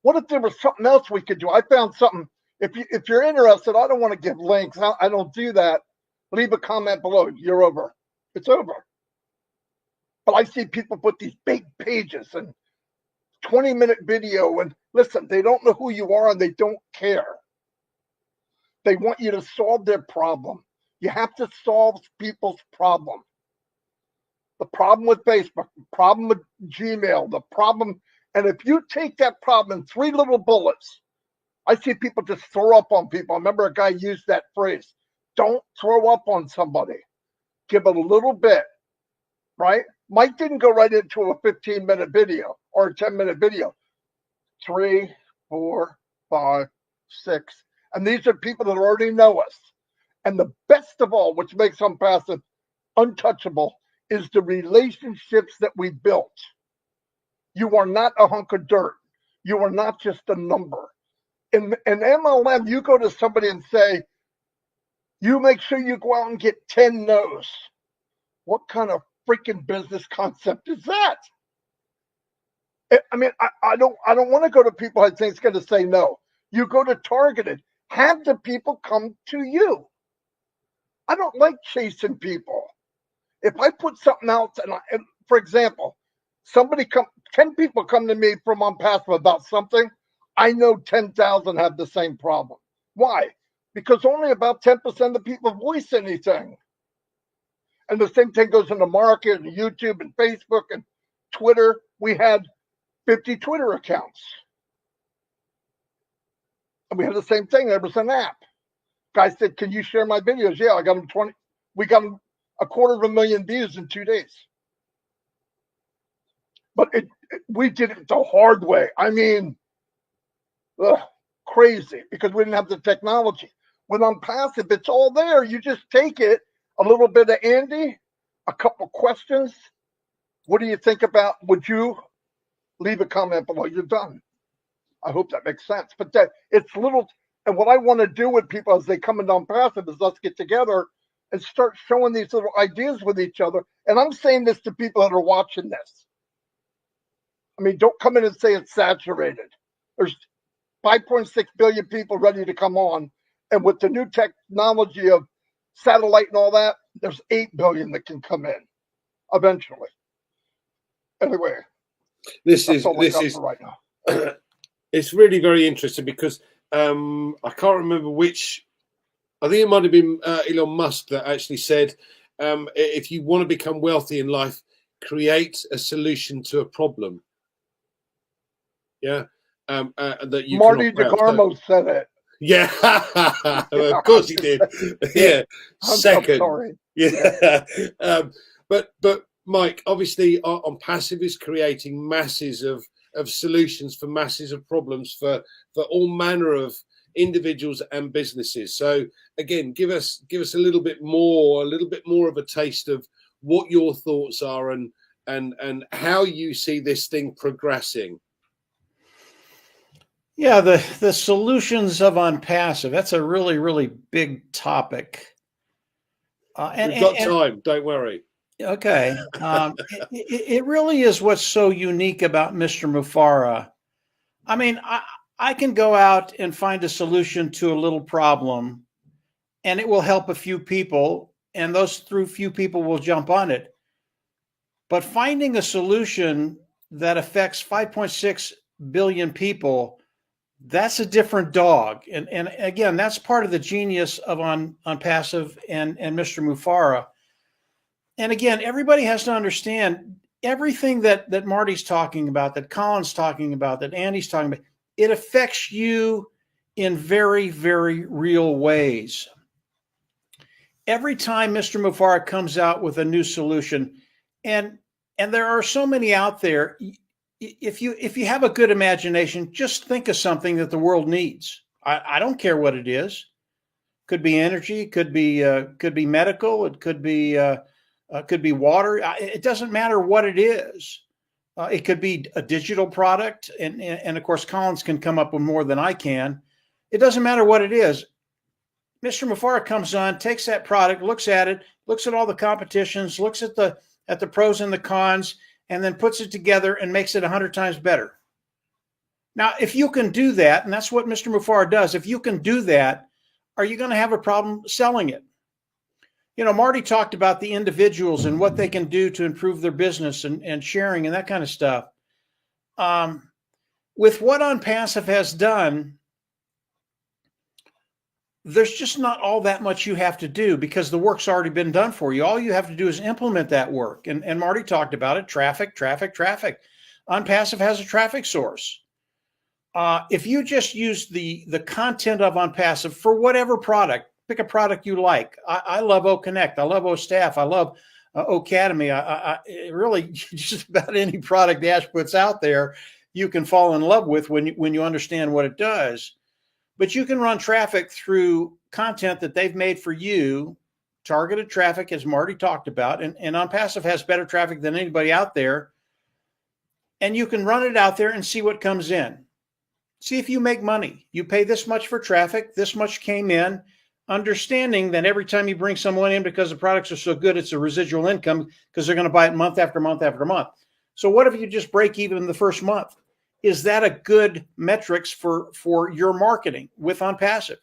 [SPEAKER 3] What if there was something else we could do? I found something. If you're interested, I don't want to give links. I don't do that. Leave a comment below. You're over. It's over. But I see people put these big pages and 20-minute video. And listen, they don't know who you are and they don't care. They want you to solve their problem. You have to solve people's problem. The problem with Facebook, the problem with Gmail, the problem. And if you take that problem in 3 little bullets, I see people just throw up on people. I remember a guy used that phrase. Don't throw up on somebody. Give it a little bit, right? Mike didn't go right into a 15-minute video or a 10-minute video. 3, 4, 5, 6. And these are people that already know us. And the best of all, which makes Unpassive untouchable, is the relationships that we built. You are not a hunk of dirt. You are not just a number. In MLM, you go to somebody and say, you make sure you go out and get 10 no's. What kind of freaking business concept is that? I mean, I don't want to go to people I think is going to say no. You go to targeted. Have the people come to you. I don't like chasing people. If I put something out, and for example, 10 people come to me from Unpassive about something, I know 10,000 have the same problem. Why? Because only about 10% of the people voice anything. And the same thing goes into market and YouTube and Facebook and Twitter. We had 50 Twitter accounts. And we had the same thing. There was an app. Guy said, "Can you share my videos?" Yeah, I got them 20. We got them 250,000 views in 2 days. But we did it the hard way. I mean, crazy, because we didn't have the technology. When I'm passive, it's all there. You just take it, a little bit of Andy, a couple questions. What do you think about? Would you leave a comment below? You're done. I hope that makes sense. But that it's little, and what I want to do with people as they come in on passive is let's get together and start showing these little ideas with each other. And I'm saying this to people that are watching this. I mean, don't come in and say it's saturated. There's 5.6 billion people ready to come on. And with the new technology of satellite and all that, there's 8 billion that can come in eventually. Anyway,
[SPEAKER 1] this is
[SPEAKER 3] right now.
[SPEAKER 1] It's really very interesting because I can't remember which. I think it might have been Elon Musk that actually said, if you want to become wealthy in life, create a solution to a problem. Yeah. That you
[SPEAKER 3] Marty DeGarmo said it.
[SPEAKER 1] Yeah, of course he did. Yeah, second.
[SPEAKER 3] I'm sorry.
[SPEAKER 1] Yeah, but Mike, obviously, on passive is creating masses of solutions for masses of problems for all manner of individuals and businesses. So again, give us a little bit more of a taste of what your thoughts are and how you see this thing progressing.
[SPEAKER 2] Yeah, the solutions of on passive, that's a really, really big topic.
[SPEAKER 1] We've got time, don't worry.
[SPEAKER 2] Okay. It really is what's so unique about Mr. Mufara. I mean, I can go out and find a solution to a little problem, and it will help a few people, and those few people will jump on it. But finding a solution that affects 5.6 billion people, that's a different dog. And again, that's part of the genius of on passive and Mr. Mufara. And again, everybody has to understand everything that Marty's talking about, that Colin's talking about, that Andy's talking about, it affects you in very, very real ways. Every time Mr. Mufara comes out with a new solution, and there are so many out there, if you have a good imagination, just think of something that the world needs. I don't care what it is. Could be energy, could be medical, it could be water. It doesn't matter what it is. It could be a digital product, and of course, Collins can come up with more than I can. It doesn't matter what it is. Mr. Mufara comes on, takes that product, looks at it, looks at all the competitions, looks at the pros and the cons, and then puts it together and makes it 100 times better. Now, if you can do that, and that's what Mr. Mufara does, if you can do that, are you going to have a problem selling it? You know, Marty talked about the individuals and what they can do to improve their business and sharing and that kind of stuff. With what On Passive has done, there's just not all that much you have to do because the work's already been done for you. All you have to do is implement that work. And Marty talked about it, traffic. On Passive has a traffic source. If you just use the content of On Passive for whatever product, pick a product you like. I love O Connect. I love O Staff. I love Academy. I really just about any product Ash puts out there, you can fall in love with when you understand what it does. But you can run traffic through content that they've made for you, targeted traffic, as Marty talked about. And On Passive has better traffic than anybody out there. And you can run it out there and see what comes in. See if you make money. You pay this much for traffic, this much came in, understanding that every time you bring someone in because the products are so good, it's a residual income because they're going to buy it month after month after month. So what if you just break even the first month? Is that a good metrics for your marketing with On Passive?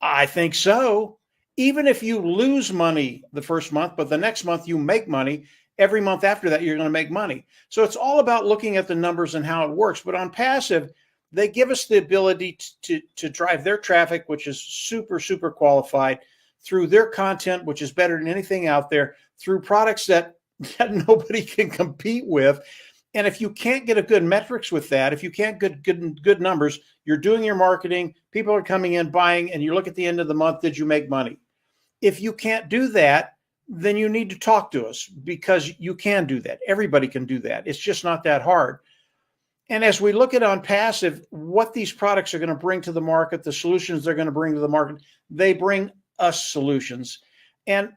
[SPEAKER 2] I think so. Even if you lose money the first month, but the next month you make money, every month after that, you're going to make money. So it's all about looking at the numbers and how it works. But On Passive, they give us the ability to drive their traffic, which is super, super qualified, through their content, which is better than anything out there, through products that nobody can compete with. And if you can't get a good metrics with that, if you can't get good numbers, you're doing your marketing, people are coming in buying, and you look at the end of the month, did you make money? If you can't do that, then you need to talk to us, because you can do that. Everybody can do that. It's just not that hard. And as we look at on passive, what these products are going to bring to the market, the solutions they're going to bring to the market, they bring us solutions. And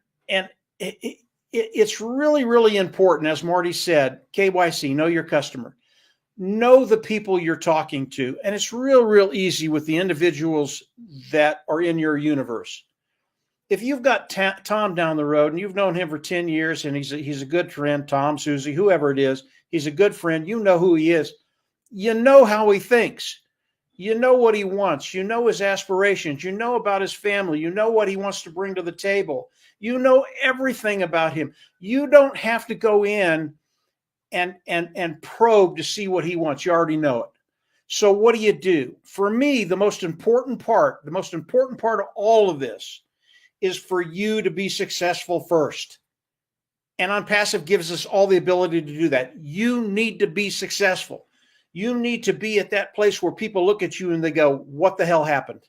[SPEAKER 2] it's really, really important, as Marty said, KYC, know your customer. Know the people you're talking to. And it's real easy with the individuals that are in your universe. If you've got Tom down the road and you've known him for 10 years and he's a good friend, Tom, Susie, whoever it is, he's a good friend, you know who he is. You know how he thinks. You know what he wants. You know his aspirations. You know about his family. You know what he wants to bring to the table. You know everything about him. You don't have to go in and probe to see what he wants. You already know it. So what do? For me, the most important part of all of this is for you to be successful first. And On Passive gives us all the ability to do that. You need to be successful. You need to be at that place where people look at you and they go, what the hell happened?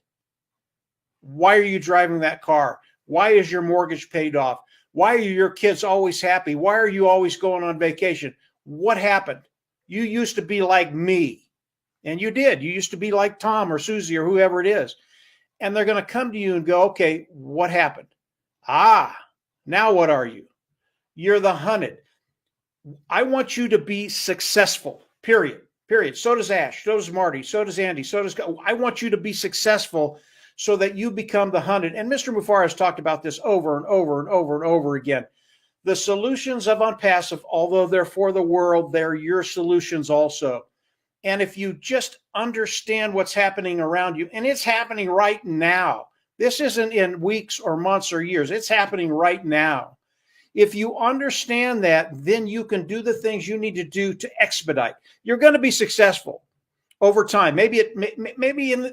[SPEAKER 2] Why are you driving that car? Why is your mortgage paid off? Why are your kids always happy? Why are you always going on vacation? What happened? You used to be like me. And you did. You used to be like Tom or Susie or whoever it is. And they're going to come to you and go, okay, what happened? Now what are you? You're the hunted. I want you to be successful, period. So does Ash, so does Marty, so does Andy, I want you to be successful so that you become the hunted. And Mr. Mufar has talked about this over and over again. The solutions of On Passive, although they're for the world, they're your solutions also. And if you just understand what's happening around you, and it's happening right now, this isn't in weeks or months or years, it's happening right now. If you understand that, then you can do the things you need to do to expedite. You're going to be successful over time. Maybe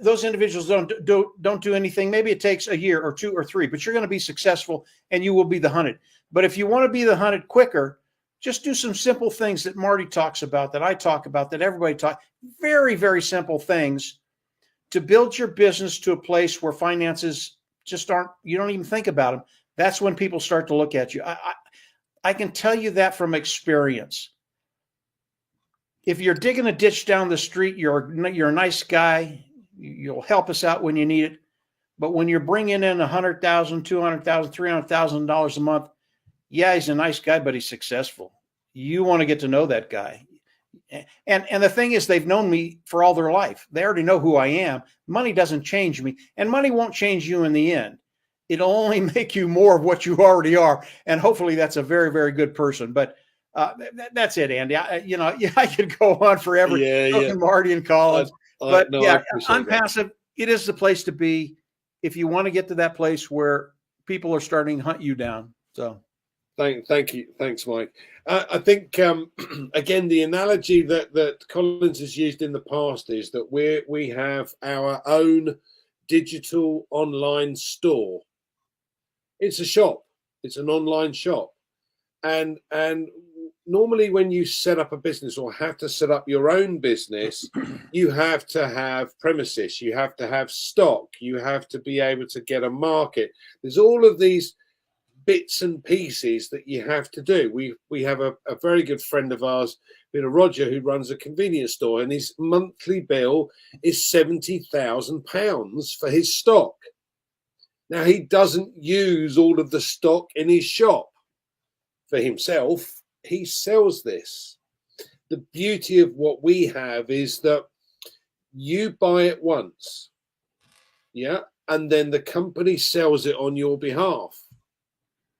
[SPEAKER 2] those individuals don't do anything. Maybe it takes a year or 2 or 3, but you're going to be successful and you will be the hunted. But if you want to be the hunted quicker, just do some simple things that Marty talks about, that I talk about, that everybody talks. Very, very simple things to build your business to a place where finances just you don't even think about them. That's when people start to look at you. I can tell you that from experience. If you're digging a ditch down the street, you're a nice guy. You'll help us out when you need it. But when you're bringing in $100,000, $200,000, $300,000 a month, yeah, he's a nice guy, but he's successful. You want to get to know that guy. And the thing is, they've known me for all their life. They already know who I am. Money doesn't change me, and money won't change you in the end. It'll only make you more of what you already are. And hopefully that's a very, very good person. But that's it, Andy. I could go on forever.
[SPEAKER 1] Yeah.
[SPEAKER 2] Marty and Collins. On
[SPEAKER 1] that.
[SPEAKER 2] Passive, it is the place to be if you want to get to that place where people are starting to hunt you down. So
[SPEAKER 1] thank you. Thanks, Mike. I think, again, the analogy that Collins has used in the past is that we have our own digital online store. It's a shop. It's an online shop. And normally when you set up a business or have to set up your own business, you have to have premises, you have to have stock, you have to be able to get a market. There's all of these bits and pieces that you have to do. We have a very good friend of ours, Roger, who runs a convenience store, and his monthly bill is £70,000 for his stock. Now, he doesn't use all of the stock in his shop for himself. He sells this. The beauty of what we have is that you buy it once, and then the company sells it on your behalf.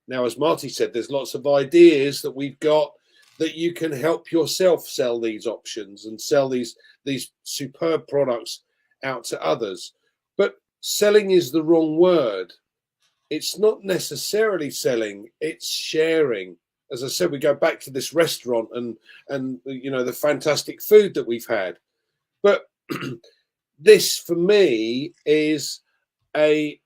[SPEAKER 1] Now, as Marty said, there's lots of ideas that we've got that you can help yourself sell these options and sell these superb products out to others. But selling is the wrong word. It's not necessarily selling, it's sharing. As I said, we go back to this restaurant and the fantastic food that we've had. But this, for me, is a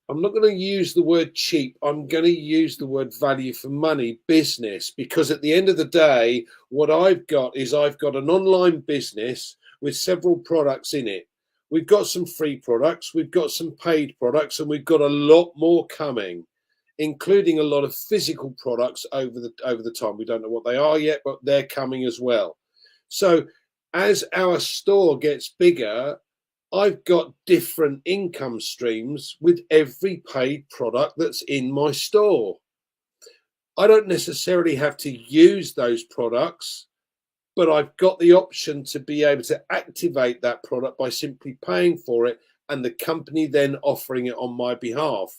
[SPEAKER 1] I'm not going to use the word cheap. I'm going to use the word value for money business, because at the end of the day, what I've got is I've got an online business with several products in it. We've got some free products, we've got some paid products, and we've got a lot more coming, including a lot of physical products over the time. We don't know what they are yet, but they're coming as well. So as our store gets bigger, I've got different income streams with every paid product that's in my store. I don't necessarily have to use those products, but I've got the option to be able to activate that product by simply paying for it and the company then offering it on my behalf.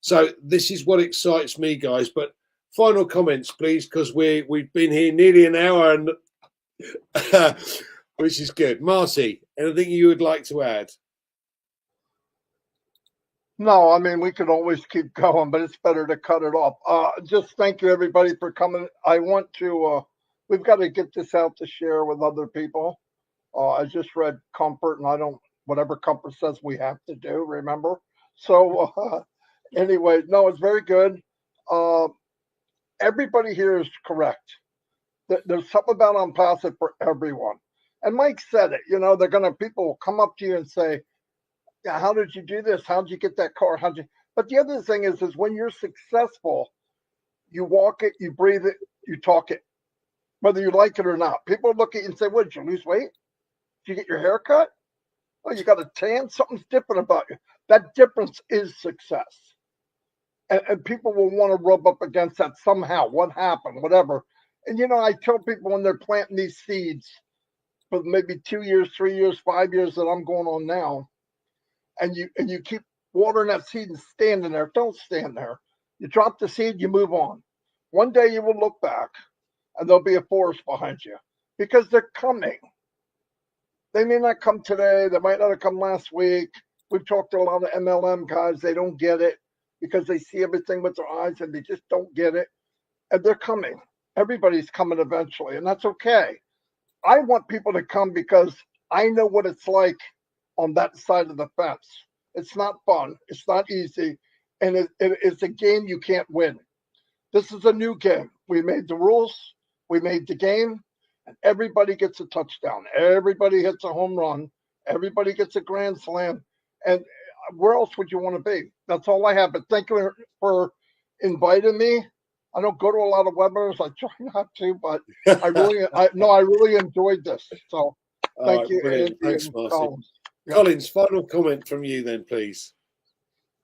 [SPEAKER 1] So this is what excites me, guys. But final comments, please, because we've been here nearly an hour, and which is good. Marty, anything you would like to add?
[SPEAKER 3] No, I mean, we could always keep going, but it's better to cut it off. Just thank you, everybody, for coming. I want to, we've got to get this out to share with other people. I just read Comfort, and whatever Comfort says we have to do, remember? So anyway, no, it's very good. Everybody here is correct. There's something about Unpassive for everyone. And Mike said it, people will come up to you and say, yeah, how did you do this? How did you get that car? But the other thing is when you're successful, you walk it, you breathe it, you talk it, whether you like it or not. People look at you and say, what, did you lose weight? Did you get your hair cut? Oh, you got a tan? Something's different about you. That difference is success. And people will want to rub up against that somehow. What happened? Whatever. And, I tell people when they're planting these seeds for maybe 2 years, 3 years, 5 years that I'm going on now, and you keep watering that seed and standing there, don't stand there. You drop the seed, you move on. One day you will look back and there'll be a forest behind you because they're coming. They may not come today. They might not have come last week. We've talked to a lot of MLM guys. They don't get it because they see everything with their eyes and they just don't get it. And they're coming. Everybody's coming eventually, and that's okay. I want people to come because I know what it's like on that side of the fence. It's not fun. It's not easy. And it's a game you can't win. This is a new game. We made the rules. We made the game. And everybody gets a touchdown. Everybody hits a home run. Everybody gets a grand slam. And where else would you want to be? That's all I have. But thank you for inviting me. I don't go to a lot of webinars. I try not to, but I really enjoyed this. So thank you.
[SPEAKER 1] Brilliant. Thanks, Marty. Collins, final comment from you then, please.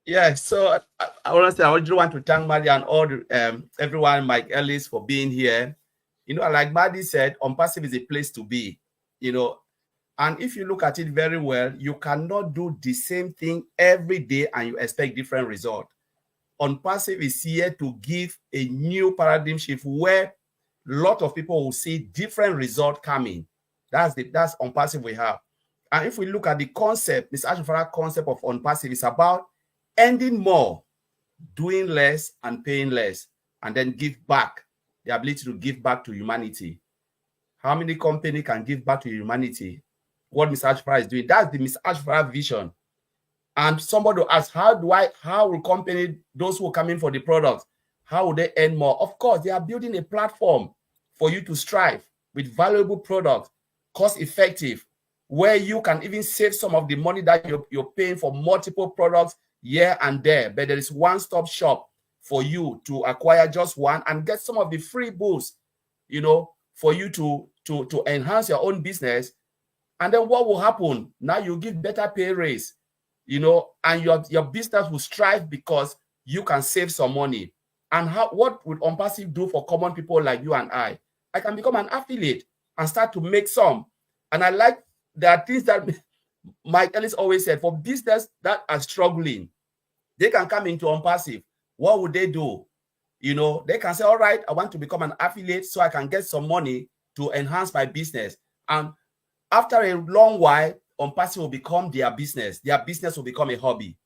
[SPEAKER 4] Yeah, so I want to say I really want to thank Marty and all everyone, Mike Ellis, for being here. Like Marty said, Unpassive is a place to be, and if you look at it very well, you cannot do the same thing every day and you expect different result. Unpassive is here to give a new paradigm shift where a lot of people will see different result coming. That's Unpassive we have. And if we look at the concept, Mr. Ashifara's concept of Unpassive is about ending more, doing less and paying less, and then give back, the ability to give back to humanity. How many companies can give back to humanity? What Mr. Ashifara is doing, that's the Mr. Ashifara vision. And somebody will ask, how will company, those who come in for the product, how will they earn more? Of course, they are building a platform for you to strive with valuable products, cost effective, where you can even save some of the money that you're paying for multiple products here and there. But there is one-stop shop for you to acquire just one and get some of the free boosts, for you to enhance your own business. And then what will happen? Now you give better pay raise, and your business will strive because you can save some money. And what would Unpassive do for common people like you and I? I can become an affiliate and start to make some. And I like, there are things that Mike Ellis always said, for business that are struggling, they can come into Unpassive. What would they do? They can say, all right, I want to become an affiliate so I can get some money to enhance my business. And after a long while, Unpassive will become their business. Their business will become a hobby.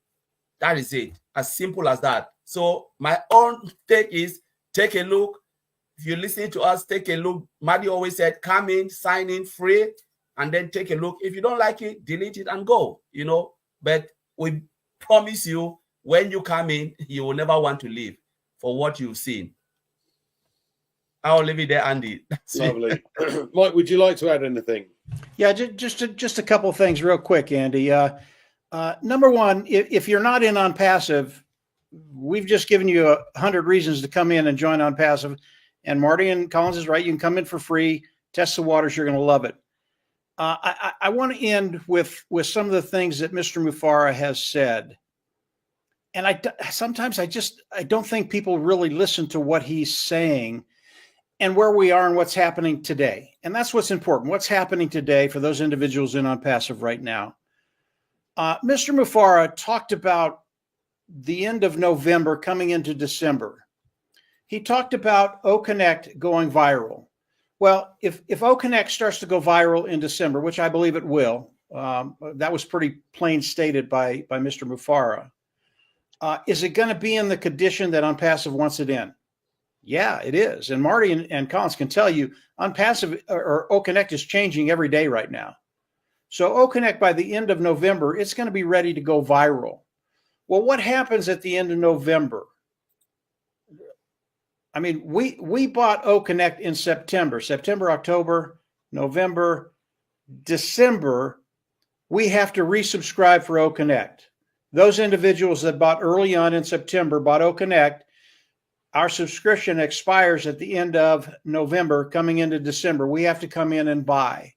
[SPEAKER 4] That is it. As simple as that. So my own take is, take a look. If you're listening to us, take a look. Marty always said, come in, sign in free, and then take a look. If you don't like it, delete it and go, But we promise you when you come in, you will never want to leave for what you've seen. I'll leave it there, Andy. That's
[SPEAKER 1] Lovely. Mike, would you like to add anything?
[SPEAKER 2] Yeah, just a couple of things real quick, Andy. Number one, if you're not in on passive, we've just given you 100 reasons to come in and join on passive. And Marty and Collins is right. You can come in for free, test the waters. You're going to love it. I want to end with some of the things that Mr. Mufara has said. And sometimes I don't think people really listen to what he's saying and where we are and what's happening today. And that's what's important. What's happening today for those individuals in on passive right now. Mr. Mufara talked about the end of November coming into December. He talked about OConnect going viral. Well, if OConnect starts to go viral in December, which I believe it will, that was pretty plain stated by Mr. Mufara. Is it going to be in the condition that OnPassive wants it in? Yeah, it is. And Marty and Collins can tell you OnPassive or OConnect is changing every day right now. So OConnect by the end of November, it's going to be ready to go viral. Well, what happens at the end of November? I mean, we bought OConnect in September, October, November, December. We have to resubscribe for OConnect. Those individuals that bought early on in September bought OConnect. Our subscription expires at the end of November, coming into December. We have to come in and buy.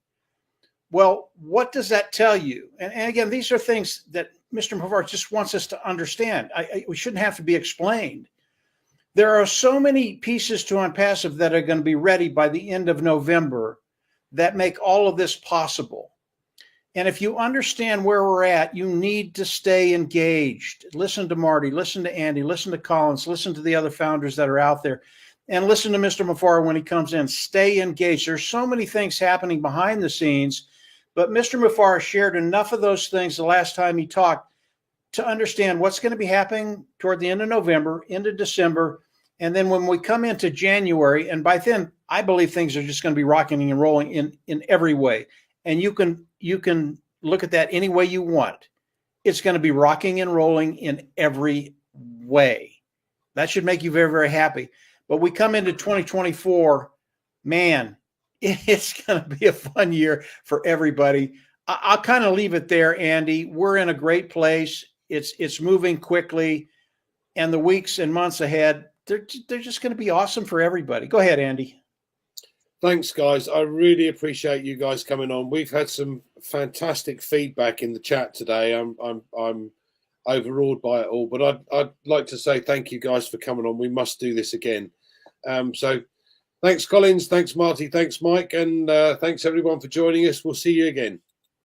[SPEAKER 2] Well, what does that tell you? And again, these are things that Mr. Mufara just wants us to understand. We shouldn't have to be explained. There are so many pieces to OnPassive that are going to be ready by the end of November that make all of this possible. And if you understand where we're at, you need to stay engaged. Listen to Marty, listen to Andy, listen to Collins, listen to the other founders that are out there, and listen to Mr. Mufara when he comes in. Stay engaged. There's so many things happening behind the scenes, but Mr. Mufara shared enough of those things the last time he talked to understand what's going to be happening toward the end of November, into December, and then when we come into January, and by then, I believe things are just going to be rocking and rolling in every way. And you can look at that any way you want. It's going to be rocking and rolling in every way. That should make you very, very happy. But we come into 2024, man, it's going to be a fun year for everybody. I'll kind of leave it there, Andy. We're in a great place. It's moving quickly, and the weeks and months ahead, they're just going to be awesome for everybody. Go ahead, Andy.
[SPEAKER 1] Thanks, guys. I really appreciate you guys coming on. We've had some fantastic feedback in the chat today. I'm overawed by it all, but I'd like to say thank you guys for coming on. We must do this again. So thanks, Collins. Thanks, Marty. Thanks, Mike. And thanks, everyone, for joining us. We'll see you again.